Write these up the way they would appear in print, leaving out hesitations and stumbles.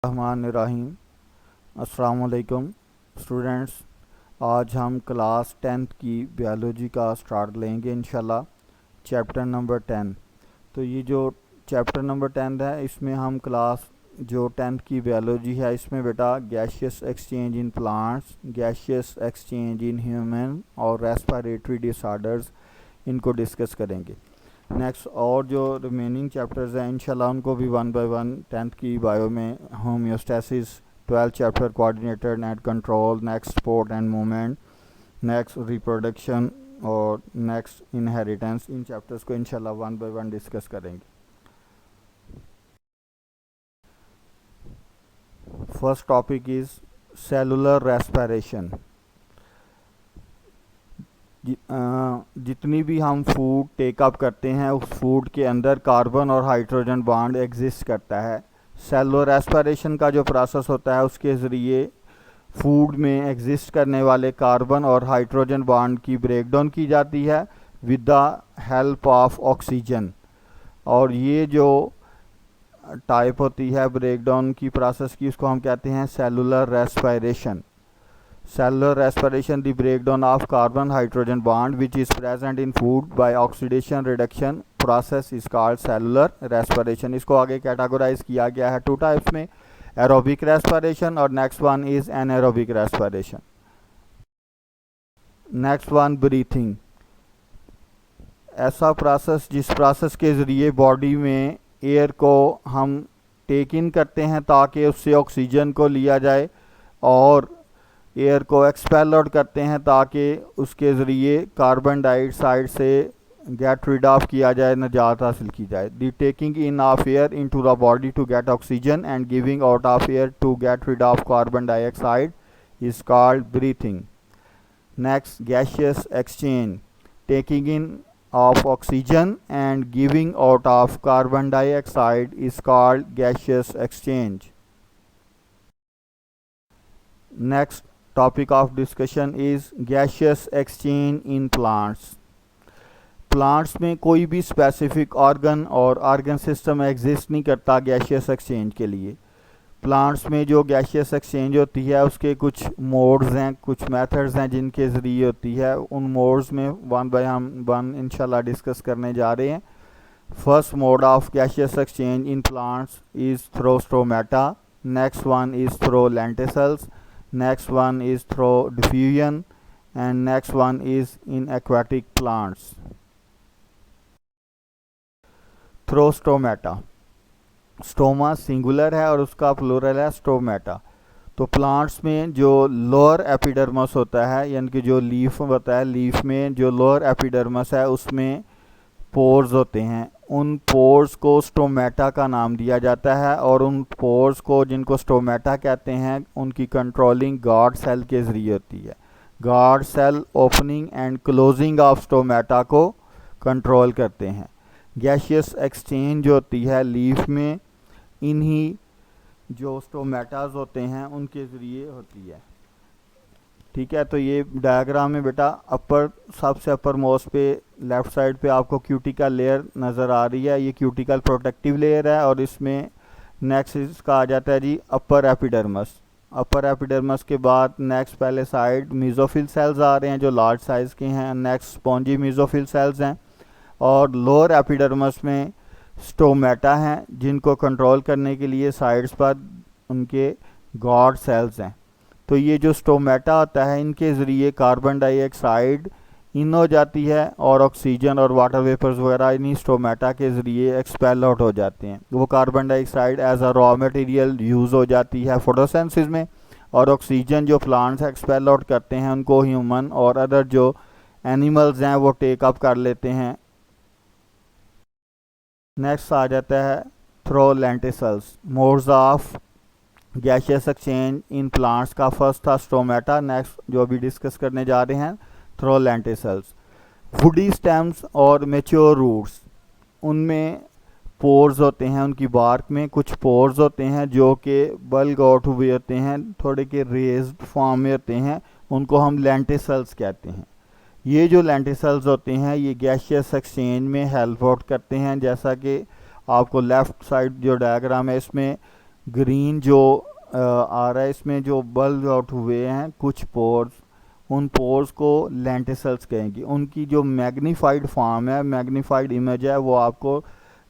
रहमानिर्रहीम। अस्सलाम वालेकुम स्टूडेंट्स। आज हम क्लास 10th की बायोलॉजी का स्टार्ट लेंगे इंशाल्लाह, चैप्टर नंबर 10। तो ये जो चैप्टर नंबर 10 है, इसमें हम क्लास जो 10th की बायोलॉजी है, इसमें बेटा gaseous exchange in plants, gaseous exchange in human और रेस्पिरेटरी डिसऑर्डर्स, इनको डिस्कस करेंगे। नेक्स्ट और जो रिमेनिंग चैप्टर्स हैं इंशाल्लाह उनको भी वन बाय वन 10th की बायो में homeostasis, 12th chapter coordinator net control, next sport and movement, next reproduction और नेक्स्ट इनहेरिटेंस, इन चैप्टर्स को इंशाल्लाह वन बाय वन डिस्कस करेंगे। First topic is cellular respiration. जितनी भी हम फूड टेकअप करते हैं उस फूड के अंदर कार्बन और हाइड्रोजन बॉन्ड एग्जिस्ट करता है। सेलुलर रेस्पिरेशन का जो प्रोसेस होता है उसके ज़रिए फूड में एग्जिस्ट करने वाले कार्बन और हाइड्रोजन बॉन्ड की ब्रेकडाउन की जाती है with the help of oxygen. और ये जो टाइप होती है ब्रेकडाउन की प्रोसेस की, उसको हम कहते हैं cellular respiration. Cellular respiration, the breakdown of carbon hydrogen bond which is present in food by oxidation reduction process is called cellular respiration। इसको आगे कैटेगराइज किया गया है टू टाइप्स में, एरोबिक रेस्पिरेशन और next one is anaerobic respiration. Next one breathing, ऐसा process जिस process के ज़रिए बॉडी में एयर को हम टेक इन करते हैं ताकि उससे ऑक्सीजन को लिया जाए और एयर को एक्सपेल आउट करते हैं ताकि उसके ज़रिए कार्बन डाइऑक्साइड से गेट रिड ऑफ किया जाए, निजात हासिल की जाए। The taking in of air into the body to get oxygen and giving out of air to get rid of carbon dioxide is called breathing. Next gaseous exchange, taking in of oxygen and giving out of carbon dioxide is called gaseous exchange. Next topic of discussion is gaseous exchange in plants. Plants में कोई भी specific organ और organ system exist नहीं करता gaseous exchange के लिए। Plants में जो गैशियस एक्सचेंज होती है उसके कुछ मोड्स हैं, कुछ मेथड्स हैं जिनके ज़रिए होती है। उन मोड्स में वन बाय वन इंशाल्लाह डिस्कस करने जा रहे हैं। First mode of gaseous exchange in plants is through stomata, next one is through lenticels, next one is through diffusion and next one is in aquatic plants. Through stomata, stoma singular है और उसका plural है stomata. तो plants में जो lower epidermis होता है, यानी कि जो लीफ होता है, लीफ में जो लोअर एपिडर्मस है उसमें पोर्स होते हैं। उन पोर्स को स्टोमेटा का नाम दिया जाता है और उन पोर्स को, जिनको स्टोमेटा कहते हैं, उनकी कंट्रोलिंग गार्ड सेल के ज़रिए होती है। Guard cell opening and closing of stomata को कंट्रोल करते हैं। गैशियस एक्सचेंज जो होती है लीफ में, इन्हीं जो स्टोमेटाज होते हैं उनके ज़रिए होती है। ठीक है, तो ये डायग्राम में बेटा अपर, सबसे अपर मोस्ट पे लेफ़्ट साइड पे आपको क्यूटिकल लेयर नज़र आ रही है। ये क्यूटिकल प्रोटेक्टिव लेयर है और इसमें नेक्स्ट इसका आ जाता है जी अपर एपिडर्मस। अपर एपिडर्मस के बाद नेक्स्ट पहले साइड मीज़ोफिल सेल्स आ रहे हैं जो लार्ज साइज़ के हैं, नेक्स्ट स्पॉन्जी मीज़ोफिल सेल्स हैं और लोअर एपिडर्मस में स्टोमेटा हैं जिनको कंट्रोल करने के लिए साइड्स पर उनके गार्ड सेल्स हैं। तो ये जो स्टोमेटा होता है इनके ज़रिए कार्बन डाइऑक्साइड इन हो जाती है और ऑक्सीजन और वाटर वेपर्स वगैरह इन्हीं स्टोमेटा के ज़रिए एक्सपेल आउट हो जाते हैं। वो carbon dioxide as a raw material use हो जाती है फोटोसिंथेसिस में, और ऑक्सीजन जो प्लांट्स एक्सपेल आउट करते हैं उनको ह्यूमन और अदर जो एनिमल्स हैं वो टेक अप कर लेते हैं। नेक्स्ट आ जाता है through lenticels. Modes of gaseous exchange in plants का फर्स्ट था स्टोमेटा, नेक्स्ट जो अभी डिस्कस करने जा रहे हैं थ्रो लेंटिसल्स। वुडी स्टेम्स और मेच्योर रूट्स, उनमें पोर्स होते हैं, उनकी बार्क में कुछ पोर्स होते हैं जो कि बल्ग आउट हुए होते हैं, थोड़े के रेज्ड फॉर्म में होते हैं, उनको हम लेंटिसल्स कहते हैं। ये जो लेंटिसल्स होते हैं ये गैशियस एक्सचेंज में हेल्प आउट करते हैं। जैसा कि आपको लेफ़्ट साइड जो डायग्राम है इसमें ग्रीन जो आ रहा है इसमें जो बल्ब आउट हुए हैं कुछ पोर्स, उन पोर्स को लेंटिसल्स कहेंगे। उनकी जो मैग्नीफाइड फॉर्म है, मैग्नीफाइड इमेज है, वो आपको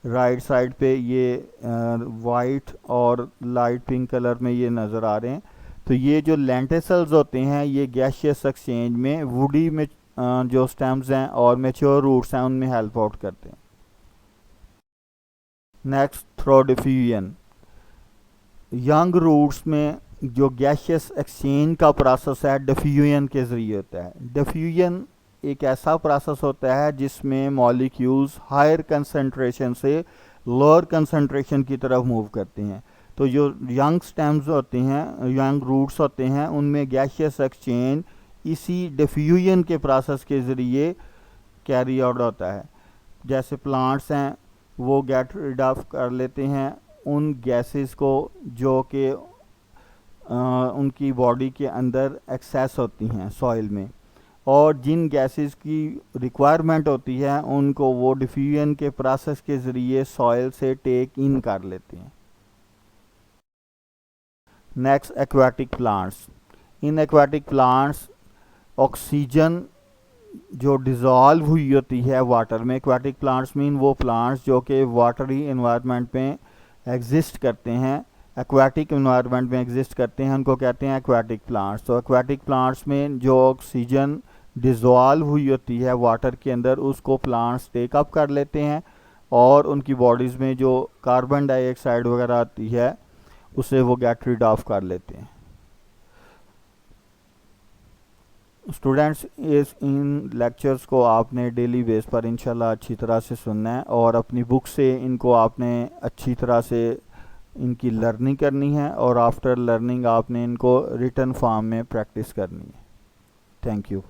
राइट साइड पे ये वाइट और लाइट पिंक कलर में ये नज़र आ रहे हैं। तो ये जो लेंटिसल्स होते हैं ये गैशियस एक्सचेंज में वुडी में जो स्टेम्स हैं और मेच्योर रूट्स हैं उनमें हेल्प आउट करते हैं। Next, through diffusion. Young roots में जो गैशियस एक्सचेंज का प्रोसेस है डिफ्यूजन के ज़रिए होता है। डिफ्यूजन एक ऐसा प्रोसेस होता है जिसमें मॉलिक्यूल्स हायर कंसंट्रेशन से लोअर कंसंट्रेशन की तरफ मूव करते हैं। तो जो यंग स्टेम्स होते हैं, यंग रूट्स होते हैं, उनमें गैशियस एक्सचेंज इसी डिफ्यूजन के प्रोसेस के ज़रिए कैरी आउट होता है। जैसे प्लांट्स हैं वो गेट रिड ऑफ कर लेते हैं उन गैसेस को जो कि उनकी बॉडी के अंदर एक्सेस होती हैं सॉइल में, और जिन गैसेस की रिक्वायरमेंट होती है उनको वो डिफ्यूजन के प्रोसेस के ज़रिए सॉइल से टेक इन कर लेते हैं। Next, aquatic plants. इन एक्वाटिक प्लांट्स ऑक्सीजन जो डिज़ोल्व हुई होती है वाटर में, एक्वाटिक प्लांट्स मीन वो प्लांट्स जो कि वाटरी इन्वायरमेंट में एग्जिस्ट करते हैं, एक्वाटिक इन्वायरमेंट में एग्जिस्ट करते हैं, उनको कहते हैं एक्वाटिक प्लांट्स। तो एक्वाटिक प्लांट्स में जो ऑक्सीजन डिज़ोल्व हुई होती है वाटर के अंदर उसको प्लांट्स टेकअप कर लेते हैं और उनकी बॉडीज़ में जो कार्बन डाइऑक्साइड वगैरह आती है उसे वो गेट रिड ऑफ कर लेते हैं। स्टूडेंट्स, इस इन लेक्चर्स को आपने डेली बेस पर इंशाल्लाह अच्छी तरह से सुनना है और अपनी बुक से इनको आपने अच्छी तरह से इनकी लर्निंग करनी है और आफ्टर लर्निंग आपने इनको रिटन फॉर्म में प्रैक्टिस करनी है। Thank you.